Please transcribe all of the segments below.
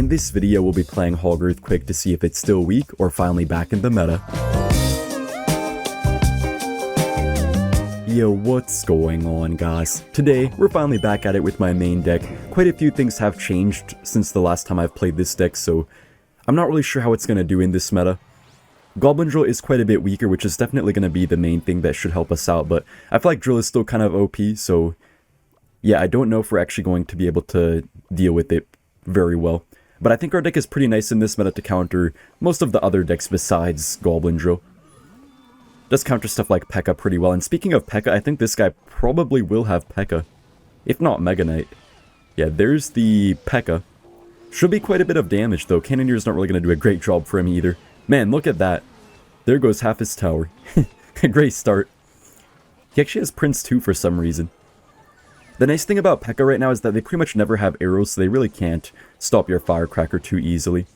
In this video, we'll be playing Hog Eq to see if it's still weak or finally back in the meta. Yo, what's going on, guys? Today, we're finally back at it with my main deck. Quite a few things have changed since the last time I've played this deck, so I'm not really sure how it's going to do in this meta. Goblin Drill is quite a bit weaker, which is definitely going to be the main thing that should help us out, but I feel like Drill is still kind of OP, so yeah, I don't know if we're actually going to be able to deal with it very well. But I think our deck is pretty nice in this meta to counter most of the other decks besides Goblin Drill. Does counter stuff like Pekka pretty well, and speaking of Pekka, I think this guy probably will have Pekka, if not Mega Knight. Yeah, there's the Pekka. Should be quite a bit of damage though. Cannonier's not really going to do a great job for him either. Man, look at that. There goes half his tower. Great start. He actually has Prince 2 for some reason. The nice thing about Pekka right now is that they pretty much never have arrows, so they really can't stop your Firecracker too easily.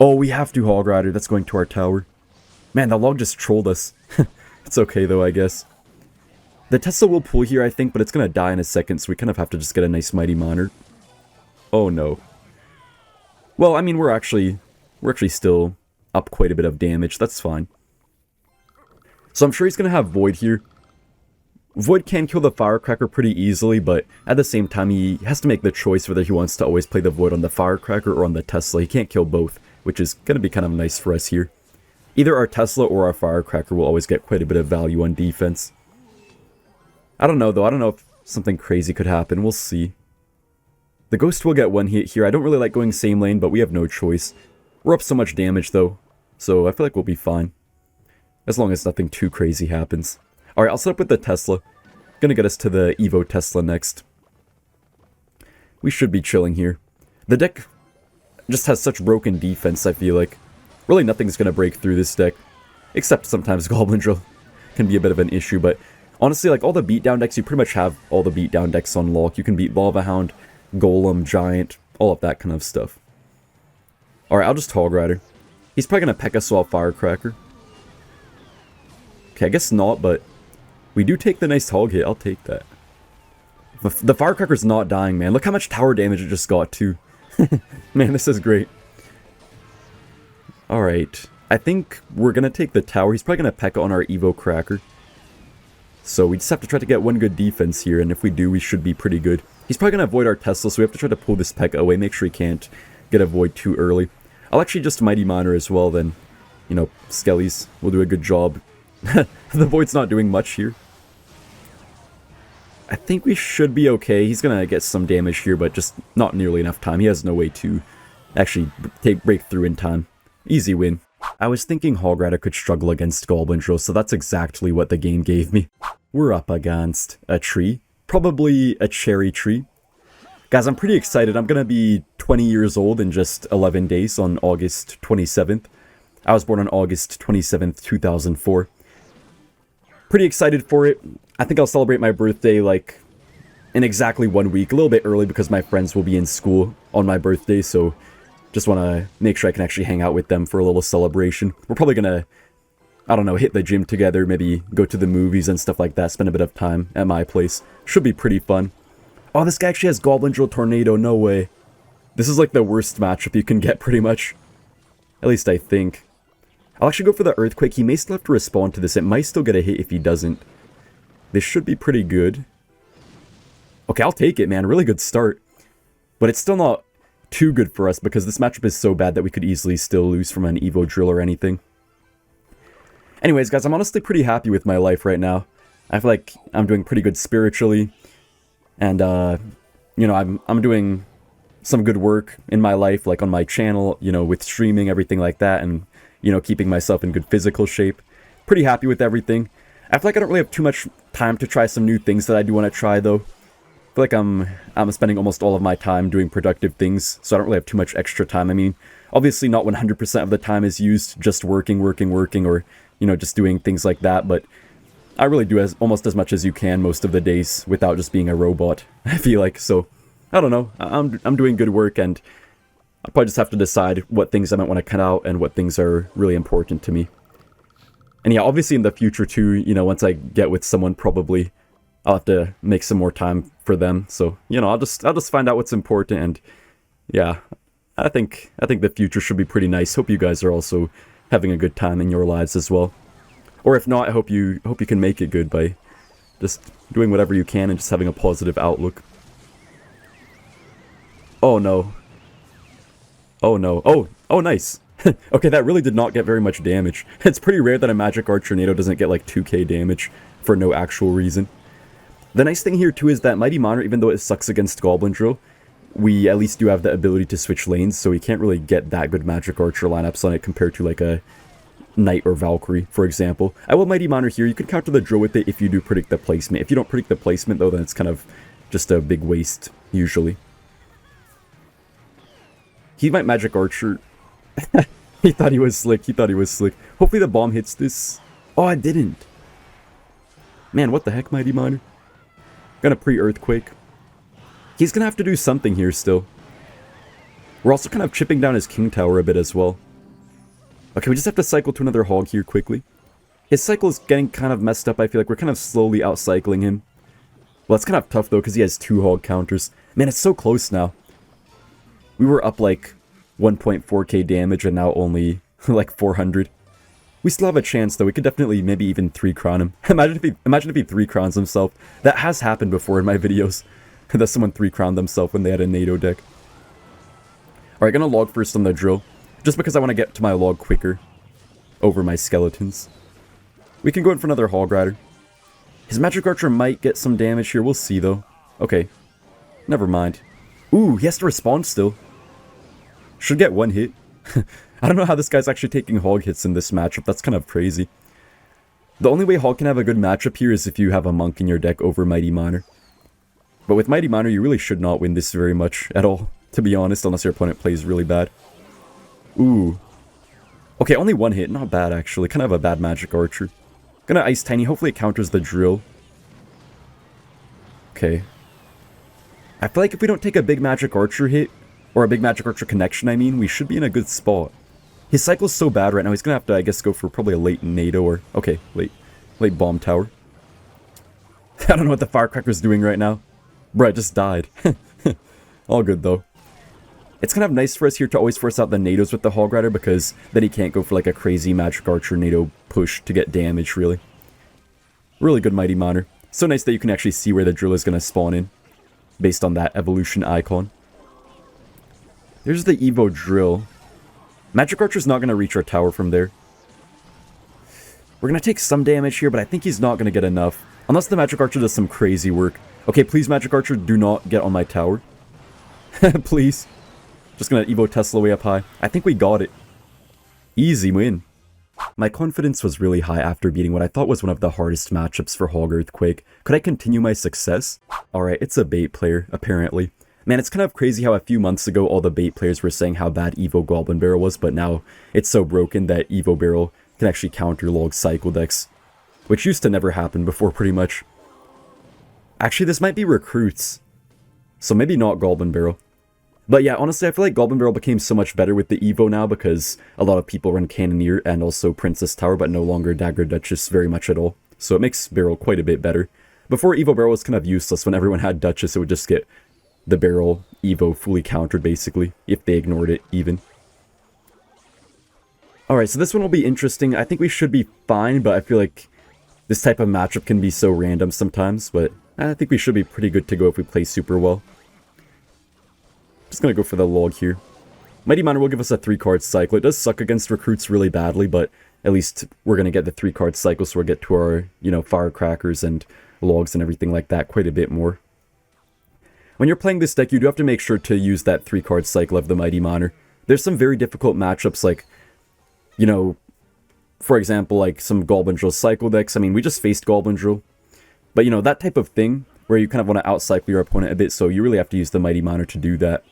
Oh, we have to Hog Rider. That's going to our tower. Man, the log just trolled us. It's okay though, I guess. The Tesla will pull here, I think, but it's going to die in a second, so we kind of have to just get a nice Mighty Monitor. Oh no. Well, I mean, we're actually still up quite a bit of damage. That's fine. So I'm sure he's going to have Void here. Void can kill the Firecracker pretty easily, but at the same time, he has to make the choice whether he wants to always play the Void on the Firecracker or on the Tesla. He can't kill both, which is going to be kind of nice for us here. Either our Tesla or our Firecracker will always get quite a bit of value on defense. I don't know, though. I don't know if something crazy could happen. We'll see. The Ghost will get one hit here. I don't really like going same lane, but we have no choice. We're up so much damage, though, so I feel like we'll be fine. As long as nothing too crazy happens. Alright, I'll set up with the Tesla. Gonna get us to the Evo Tesla next. We should be chilling here. The deck just has such broken defense, I feel like. Really nothing's gonna break through this deck. Except sometimes Goblin Drill can be a bit of an issue, but honestly, like all the beatdown decks, you pretty much have all the beatdown decks on lock. You can beat Lava Hound, Golem, Giant, all of that kind of stuff. Alright, I'll just Hog Rider. He's probably gonna Pekka swap Firecracker. Okay, I guess not, but we do take the nice hog hit. I'll take that. The Firecracker's not dying, man. Look how much tower damage it just got, too. Man, this is great. Alright. I think we're going to take the tower. He's probably going to Pekka on our Evo Cracker. So we just have to try to get one good defense here, and if we do, we should be pretty good. He's probably going to avoid our Tesla, so we have to try to pull this Pekka away. Make sure he can't get a void too early. I'll actually just Mighty Monitor as well, then, you know, Skellies will do a good job. The Void's not doing much here. I think we should be okay. He's going to get some damage here, but just not nearly enough time. He has no way to actually break through in time. Easy win. I was thinking Hog Rider could struggle against Goblin Drill, so that's exactly what the game gave me. We're up against a tree. Probably a cherry tree. Guys, I'm pretty excited. I'm going to be 20 years old in just 11 days on August 27th. I was born on August 27th, 2004. Pretty excited for it. I think I'll celebrate my birthday like in exactly 1 week, a little bit early because my friends will be in school on my birthday, so just want to make sure I can actually hang out with them for a little celebration. We're probably gonna, I don't know, hit the gym together, maybe go to the movies and stuff like that, spend a bit of time at my place. Should be pretty fun. Oh, this guy actually has Goblin Drill Tornado, no way. This is like the worst matchup you can get pretty much. At least I think. I'll actually go for the Earthquake. He may still have to respond to this. It might still get a hit if he doesn't. This should be pretty good. Okay, I'll take it, man. Really good start. But it's still not too good for us because this matchup is so bad that we could easily still lose from an Evo Drill or anything. Anyways, guys, I'm honestly pretty happy with my life right now. I feel like I'm doing pretty good spiritually. And, you know, I'm doing some good work in my life, like on my channel, you know, with streaming, everything like that, and you know, keeping myself in good physical shape. Pretty happy with everything. I feel like I don't really have too much time to try some new things that I do want to try, though. I feel like I'm spending almost all of my time doing productive things, so I don't really have too much extra time. I mean, obviously not 100% of the time is used just working, or, you know, just doing things like that, but I really do almost as much as you can most of the days without just being a robot, I feel like. So, I don't know. I'm doing good work, and I'll probably just have to decide what things I might want to cut out and what things are really important to me. And yeah, obviously in the future too, you know, once I get with someone, probably I'll have to make some more time for them. So, you know, I'll just find out what's important, and yeah, I think the future should be pretty nice. Hope you guys are also having a good time in your lives as well. Or if not, I hope you can make it good by just doing whatever you can and just having a positive outlook. Oh no. Oh no. Oh nice. Okay, that really did not get very much damage. It's pretty rare that a Magic Arch Tornado doesn't get like 2k damage for no actual reason. The nice thing here too is that Mighty Monitor, even though it sucks against Goblin Drill, we at least do have the ability to switch lanes, so we can't really get that good Magic Archer lineups on it compared to like a Knight or Valkyrie, for example. I will Mighty Monitor here. You can counter the drill with it if you do predict the placement. If you don't predict the placement though, then it's kind of just a big waste, usually. He might Magic Archer. He thought he was slick. He thought he was slick. Hopefully the bomb hits this. Oh, I didn't. Man, what the heck, Mighty Monitor? Gonna pre-Earthquake. He's gonna have to do something here still. We're also kind of chipping down his King Tower a bit as well. Okay, we just have to cycle to another Hog here quickly. His cycle is getting kind of messed up. I feel like we're kind of slowly outcycling him. Well, it's kind of tough though because he has 2 Hog counters. Man, it's so close now. We were up like 1.4k damage and now only like 400. We still have a chance though. We could definitely maybe even 3-crown him. Imagine if he 3-crowns himself. That has happened before in my videos. That someone 3-crowned themselves when they had a NATO deck. Alright, gonna log first on the drill. Just because I want to get to my log quicker over my skeletons. We can go in for another Hog Rider. His Magic Archer might get some damage here. We'll see though. Okay. Never mind. Ooh, he has to respond still. Should get 1 hit. I don't know how this guy's actually taking Hog hits in this matchup. That's kind of crazy. The only way Hog can have a good matchup here is if you have a Monk in your deck over Mighty Monitor. But with Mighty Monitor, you really should not win this very much at all, to be honest, unless your opponent plays really bad. Ooh. Okay, only 1 hit. Not bad, actually. Kind of a bad Magic Archer. Gonna Ice Tiny. Hopefully it counters the drill. Okay. I feel like if we don't take a big Magic Archer hit, or a big Magic Archer connection, I mean, we should be in a good spot. His cycle's so bad right now, he's gonna have to, I guess, go for probably a late NATO or... Okay, late Bomb Tower. I don't know what the Firecracker's doing right now. Bruh, it just died. All good, though. It's kind of nice for us here to always force out the NATOs with the Hog Rider, because then he can't go for like a crazy Magic Archer NATO push to get damage, really. Really good Mighty Monitor. So nice that you can actually see where the drill is gonna spawn in, based on that evolution icon. There's the Evo drill. Magic Archer's not going to reach our tower from there. We're going to take some damage here, but I think he's not going to get enough. Unless the Magic Archer does some crazy work. Okay, please, Magic Archer, do not get on my tower. Please. Just going to Evo Tesla way up high. I think we got it. Easy win. My confidence was really high after beating what I thought was one of the hardest matchups for Hog Earthquake. Could I continue my success? Alright, it's a bait player, apparently. Man, it's kind of crazy how a few months ago all the bait players were saying how bad Evo Goblin Barrel was, but now it's so broken that Evo Barrel can actually counter log cycle decks. Which used to never happen before, pretty much. Actually, this might be recruits. So maybe not Goblin Barrel. But yeah, honestly, I feel like Goblin Barrel became so much better with the Evo now because a lot of people run Cannoneer and also Princess Tower, but no longer Dagger Duchess very much at all. So it makes Barrel quite a bit better. Before, Evo Barrel was kind of useless. When everyone had Duchess, it would just get the Barrel Evo fully countered, basically, if they ignored it, even. Alright, so this one will be interesting. I think we should be fine, but I feel like this type of matchup can be so random sometimes, but I think we should be pretty good to go if we play super well. Just gonna go for the log here. Mighty Monitor will give us a 3-card cycle. It does suck against recruits really badly, but at least we're gonna get the 3-card cycle, so we'll get to our, you know, Firecrackers and logs and everything like that quite a bit more. When you're playing this deck, you do have to make sure to use that 3-card cycle of the Mighty Monitor. There's some very difficult matchups like, you know, for example, like some Goblin Drill cycle decks. I mean, we just faced Goblin Drill. But, you know, that type of thing where you kind of want to outcycle your opponent a bit, so you really have to use the Mighty Monitor to do that.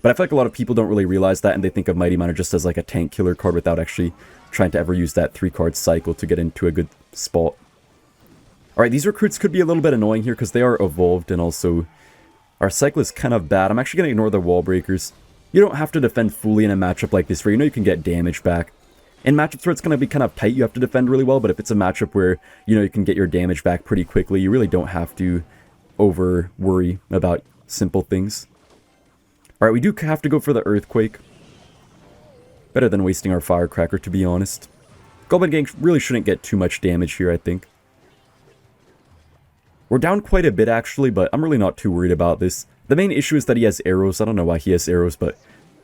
But I feel like a lot of people don't really realize that, and they think of Mighty Monitor just as like a tank killer card without actually trying to ever use that 3-card cycle to get into a good spot. Alright, these recruits could be a little bit annoying here because they are evolved, and also our cycle is kind of bad. I'm actually going to ignore the wall breakers. You don't have to defend fully in a matchup like this where you know you can get damage back. In matchups where it's going to be kind of tight, you have to defend really well, but if it's a matchup where, you know, you can get your damage back pretty quickly, you really don't have to over-worry about simple things. Alright, we do have to go for the Earthquake. Better than wasting our Firecracker, to be honest. Goblin Gang really shouldn't get too much damage here, I think. We're down quite a bit, actually, but I'm really not too worried about this. The main issue is that he has arrows. I don't know why he has arrows, but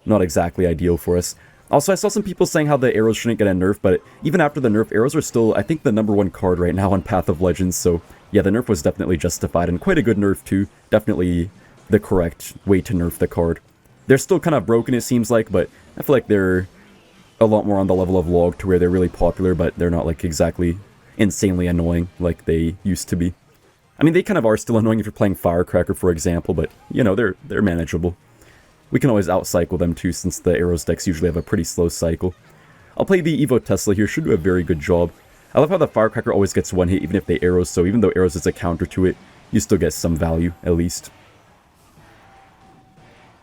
not exactly ideal for us. Also, I saw some people saying how the arrows shouldn't get a nerf, but even after the nerf, arrows are still, I think, the #1 card right now on Path of Legends, so yeah, the nerf was definitely justified, and quite a good nerf, too. Definitely the correct way to nerf the card. They're still kind of broken, it seems like, but I feel like they're a lot more on the level of Log to where they're really popular, but they're not, like, exactly insanely annoying like they used to be. I mean, they kind of are still annoying if you're playing Firecracker, for example, but, you know, they're manageable. We can always outcycle them too, since the arrows decks usually have a pretty slow cycle. I'll play the Evo Tesla here, should do a very good job. I love how the Firecracker always gets one hit, even if they arrows, so even though arrows is a counter to it, you still get some value, at least.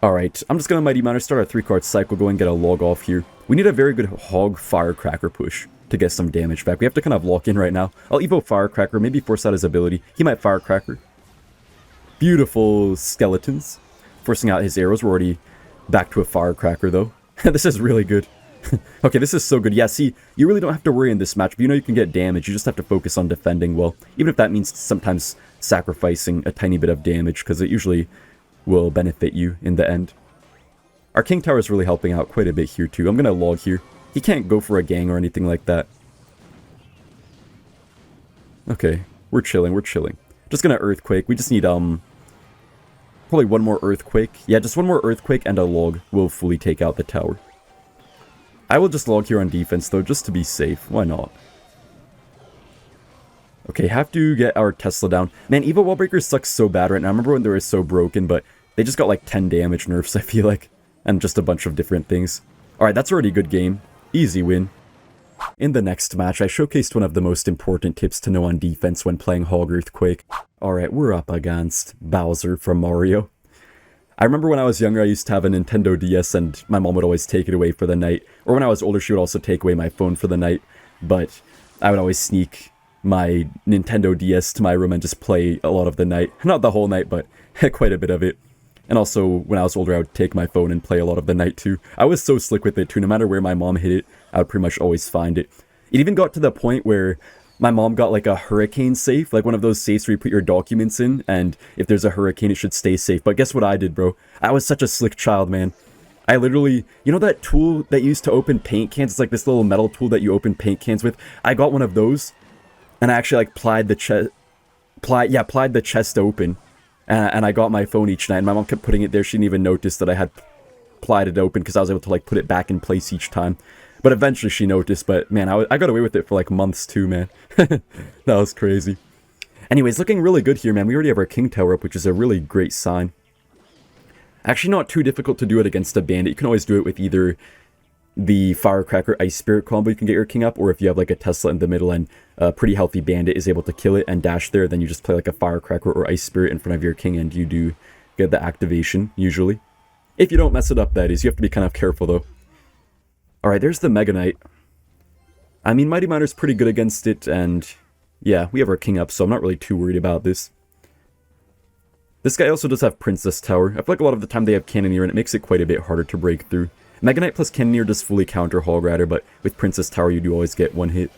Alright, I'm just gonna Mighty Miner, start our 3-card cycle, go and get a log off here. We need a very good Hog Firecracker push to get some damage back. We have to kind of lock in right now. I'll Evo Firecracker, maybe force out his ability. He might Firecracker. Beautiful skeletons. Forcing out his arrows. We're already back to a Firecracker, though. This is really good. Okay, this is so good. Yeah, see, you really don't have to worry in this match. But you know you can get damage. You just have to focus on defending well. Even if that means sometimes sacrificing a tiny bit of damage, because it usually will benefit you in the end. Our King Tower is really helping out quite a bit here, too. I'm going to log here. He can't go for a gang or anything like that. Okay, we're chilling, we're chilling. Just going to Earthquake. We just need, probably one more Earthquake. Yeah, just one more Earthquake and a log will fully take out the tower. I will just log here on defense, though, just to be safe. Why not? Okay, have to get our Tesla down. Man, Evo Wall Breakers sucks so bad right now. I remember when they were so broken, but they just got like 10 damage nerfs, I feel like. And just a bunch of different things. Alright, that's already a good game. Easy win. In the next match, I showcased one of the most important tips to know on defense when playing Hog Earthquake. Alright, we're up against Bowser from Mario. I remember when I was younger, I used to have a Nintendo DS and my mom would always take it away for the night. Or when I was older, she would also take away my phone for the night. But I would always sneak my Nintendo DS to my room and just play a lot of the night. Not the whole night, but quite a bit of it. And also, when I was older, I would take my phone and play a lot of the night too. I was so slick with it too. No matter where my mom hid it, I would pretty much always find it. It even got to the point where my mom got like a hurricane safe, like one of those safes where you put your documents in, and if there's a hurricane, it should stay safe. But guess what I did, bro? I was such a slick child, man. I literally, you know that tool that you used to open paint cans? It's like this little metal tool that you open paint cans with. I got one of those, and I actually like plied the chest open. And I got my phone each night, and my mom kept putting it there. She didn't even notice that I had plied it open because I was able to, like, put it back in place each time. But eventually she noticed, but, man, I got away with it for, like, months, too, man. That was crazy. Anyways, looking really good here, man. We already have our King Tower up, which is a really great sign. Actually, not too difficult to do it against a bandit. You can always do it with either the Firecracker Ice Spirit combo, you can get your king up, or if you have like a Tesla in the middle and a pretty healthy bandit is able to kill it and dash there, then you just play like a Firecracker or Ice Spirit in front of your king and you do get the activation, usually. If you don't mess it up, that is. You have to be kind of careful, though. Alright, there's the Mega Knight. I mean, Mighty Miner's pretty good against it, and yeah, we have our king up, so I'm not really too worried about this. This guy also does have Princess Tower. I feel like a lot of the time they have Cannoneer, and it makes it quite a bit harder to break through. Mega Knight plus Cannoneer does fully counter Hog Rider, but with Princess Tower you do always get one hit.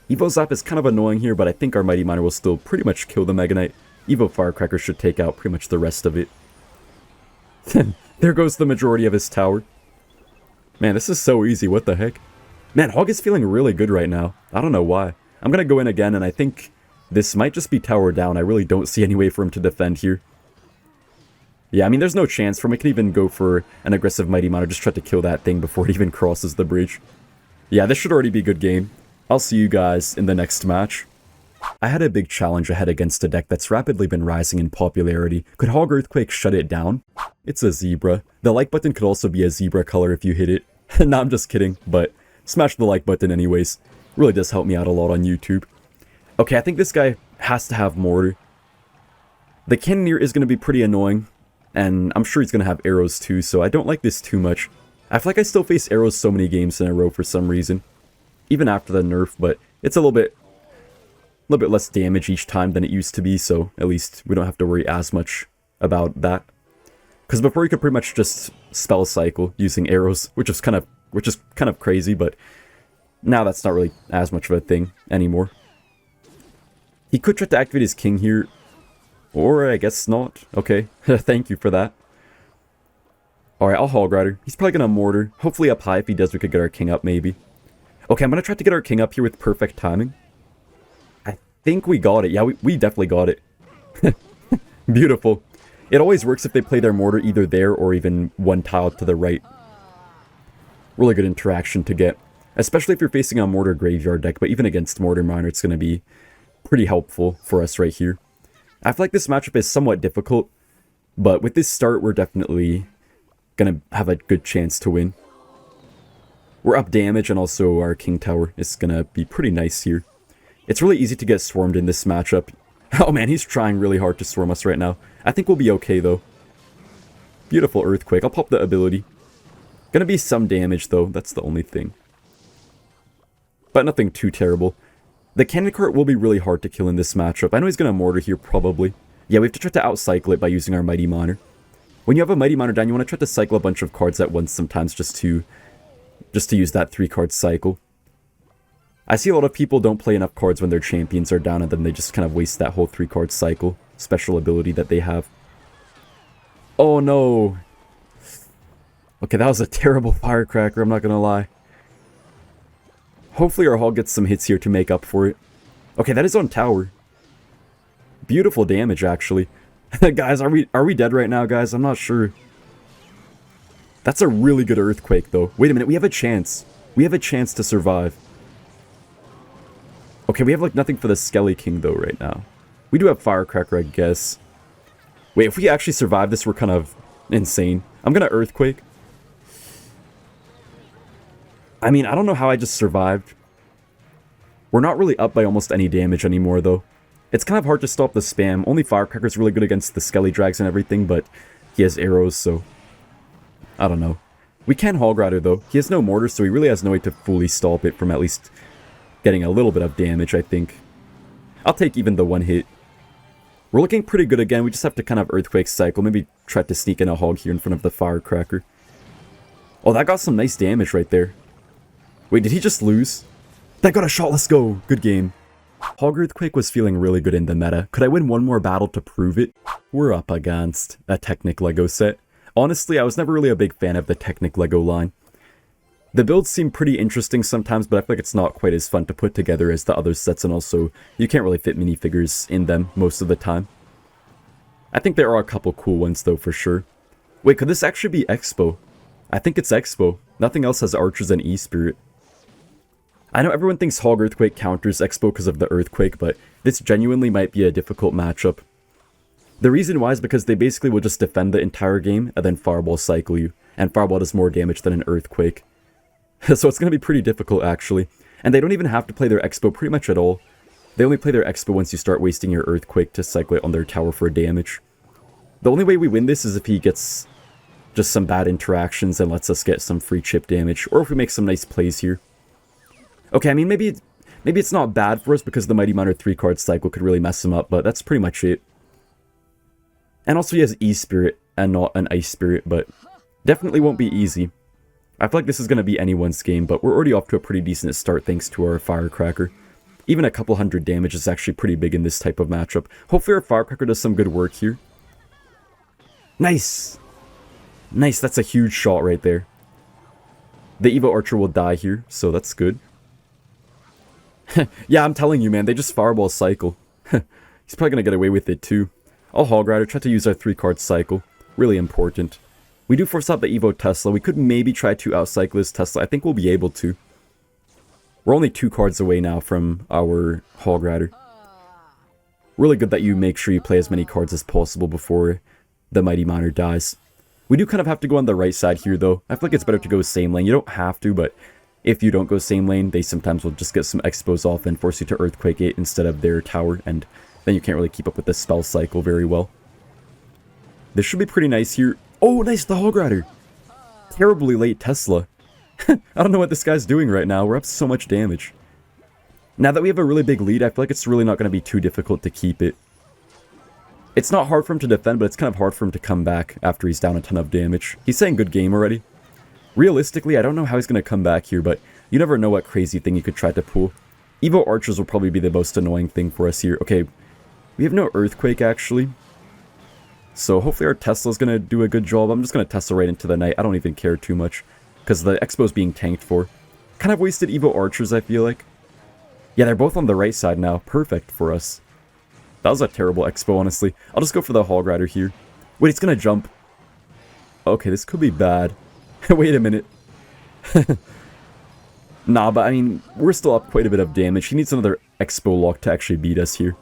Evo Zap is kind of annoying here, but I think our Mighty Miner will still pretty much kill the Mega Knight. Evo Firecracker should take out pretty much the rest of it. There goes the majority of his tower. Man, this is so easy, what the heck? Man, Hog is feeling really good right now. I don't know why. I'm gonna go in again, and I think this might just be tower down. I really don't see any way for him to defend here. Yeah, I mean, there's no chance for him. He could even go for an aggressive Mighty Miner, just try to kill that thing before it even crosses the bridge. Yeah, this should already be a good game. I'll see you guys in the next match. I had a big challenge ahead against a deck that's rapidly been rising in popularity. Could Hog Earthquake shut it down? It's a zebra. The like button could also be a zebra color if you hit it. Nah, I'm just kidding, but smash the like button anyways. Really does help me out a lot on YouTube. Okay, I think this guy has to have mortar. The Cannoneer is going to be pretty annoying, and I'm sure he's going to have arrows too, so I don't like this too much. I feel like I still face arrows so many games in a row for some reason. Even after the nerf, but it's a little bit less damage each time than it used to be, so at least we don't have to worry as much about that. Because before you could pretty much just spell cycle using arrows, which is kind of crazy, but now that's not really as much of a thing anymore. He could try to activate his king here, or I guess not. Okay, thank you for that. Alright, I'll Hog Rider. He's probably gonna mortar. Hopefully up high. If he does, we could get our king up maybe. Okay, I'm gonna try to get our king up here with perfect timing. I think we got it. Yeah, we definitely got it. Beautiful. It always works if they play their mortar either there or even one tile to the right. Really good interaction to get. Especially if you're facing a mortar graveyard deck, but even against mortar miner, it's going to be pretty helpful for us right here. I feel like this matchup is somewhat difficult, but with this start, we're definitely going to have a good chance to win. We're up damage, and also our king tower is going to be pretty nice here. It's really easy to get swarmed in this matchup. Oh man, he's trying really hard to swarm us right now. I think we'll be okay though. Beautiful earthquake. I'll pop the ability. Gonna be some damage though, that's the only thing. But nothing too terrible. The cannon cart will be really hard to kill in this matchup. I know he's gonna mortar here probably. Yeah, we have to try to outcycle it by using our mighty miner. When you have a mighty miner down, you want to try to cycle a bunch of cards at once sometimes just to use that 3-card cycle. I see a lot of people don't play enough cards when their champions are down, and then they just kind of waste that whole 3-card cycle special ability that they have. Oh no! Okay, that was a terrible firecracker, I'm not gonna lie. Hopefully our Hog gets some hits here to make up for it. Okay, that is on tower. Beautiful damage, actually. Guys, are we dead right now, guys? I'm not sure. That's a really good earthquake, though. Wait a minute, we have a chance. We have a chance to survive. Okay, we have like nothing for the Skelly King though right now. We do have Firecracker, I guess. Wait, if we actually survive this, we're kind of insane. I'm gonna Earthquake. I mean, I don't know how I just survived. We're not really up by almost any damage anymore though. It's kind of hard to stop the spam. Only Firecracker's really good against the Skelly Drags and everything, but he has arrows, so I don't know. We can Hog Rider though. He has no mortar, so he really has no way to fully stop it from at least getting a little bit of damage, I think. I'll take even the one hit. We're looking pretty good again. We just have to kind of Earthquake cycle. Maybe try to sneak in a Hog here in front of the Firecracker. Oh, that got some nice damage right there. Wait, did he just lose? That got a shot. Let's go. Good game. Hog Earthquake was feeling really good in the meta. Could I win one more battle to prove it? We're up against a Technic Lego set. Honestly, I was never really a big fan of the Technic Lego line. The builds seem pretty interesting sometimes, but I feel like it's not quite as fun to put together as the other sets, and also, you can't really fit minifigures in them most of the time. I think there are a couple cool ones though, for sure. Wait, could this actually be Xbow? I think it's Xbow. Nothing else has archers and E-Spirit. I know everyone thinks Hog Earthquake counters Xbow because of the Earthquake, but this genuinely might be a difficult matchup. The reason why is because they basically will just defend the entire game and then Fireball cycle you, and Fireball does more damage than an Earthquake. So it's going to be pretty difficult, actually. And they don't even have to play their Xbow pretty much at all. They only play their Xbow once you start wasting your Earthquake to cycle it on their tower for damage. The only way we win this is if he gets just some bad interactions and lets us get some free chip damage, or if we make some nice plays here. Okay, I mean, maybe it's not bad for us because the Mighty Miner 3-card cycle could really mess him up, but that's pretty much it. And also he has E-Spirit and not an Ice Spirit, but definitely won't be easy. I feel like this is going to be anyone's game, but we're already off to a pretty decent start thanks to our Firecracker. Even a couple hundred damage is actually pretty big in this type of matchup. Hopefully our Firecracker does some good work here. Nice! Nice, that's a huge shot right there. The Evo Archer will die here, so that's good. Yeah, I'm telling you, man, they just Fireball cycle. He's probably going to get away with it too. I'll Hog Rider, try to use our 3-card cycle. Really important. We do force out the Evo Tesla. We could maybe try to outcycle this Tesla. I think we'll be able to. We're only 2 cards away now from our Hog Rider. Really good that you make sure you play as many cards as possible before the Mighty Miner dies. We do kind of have to go on the right side here, though. I feel like it's better to go same lane. You don't have to, but if you don't go same lane, they sometimes will just get some Xbows off and force you to Earthquake it instead of their tower, and then you can't really keep up with the spell cycle very well. This should be pretty nice here. Oh, nice, the Hog Rider. Terribly late Tesla. I don't know what this guy's doing right now. We're up so much damage. Now that we have a really big lead, I feel like it's really not going to be too difficult to keep it. It's not hard for him to defend, but it's kind of hard for him to come back after he's down a ton of damage. He's saying good game already. Realistically, I don't know how he's going to come back here, but you never know what crazy thing he could try to pull. Evo archers will probably be the most annoying thing for us here. Okay, we have no earthquake actually. So hopefully our Tesla's going to do a good job. I'm just going to Tesla right into the knight. I don't even care too much because the Xbow's being tanked for. Kind of wasted Evo archers, I feel like. Yeah, they're both on the right side now. Perfect for us. That was a terrible Xbow, honestly. I'll just go for the Hog Rider here. Wait, it's going to jump. Okay, this could be bad. Wait a minute. Nah, but I mean, we're still up quite a bit of damage. He needs another Xbow lock to actually beat us here.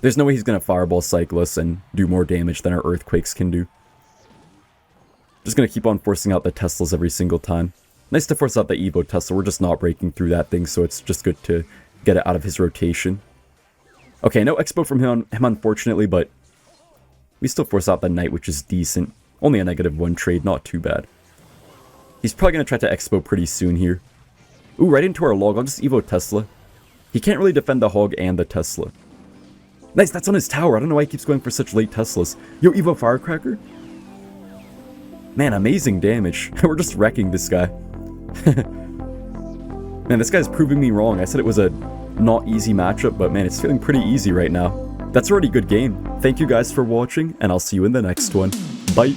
There's no way he's going to Fireball cycle us and do more damage than our Earthquakes can do. Just going to keep on forcing out the Teslas every single time. Nice to force out the Evo Tesla. We're just not breaking through that thing, so it's just good to get it out of his rotation. Okay, no Xbow from him unfortunately, but we still force out the Knight, which is decent. Only a -1 trade, not too bad. He's probably going to try to Xbow pretty soon here. Ooh, right into our log. I'll just Evo Tesla. He can't really defend the Hog and the Tesla. Nice, that's on his tower. I don't know why he keeps going for such late Teslas. Yo, Evo Firecracker? Man, amazing damage. We're just wrecking this guy. Man, this guy's proving me wrong. I said it was a not easy matchup, but man, it's feeling pretty easy right now. That's already a good game. Thank you guys for watching, and I'll see you in the next one. Bye!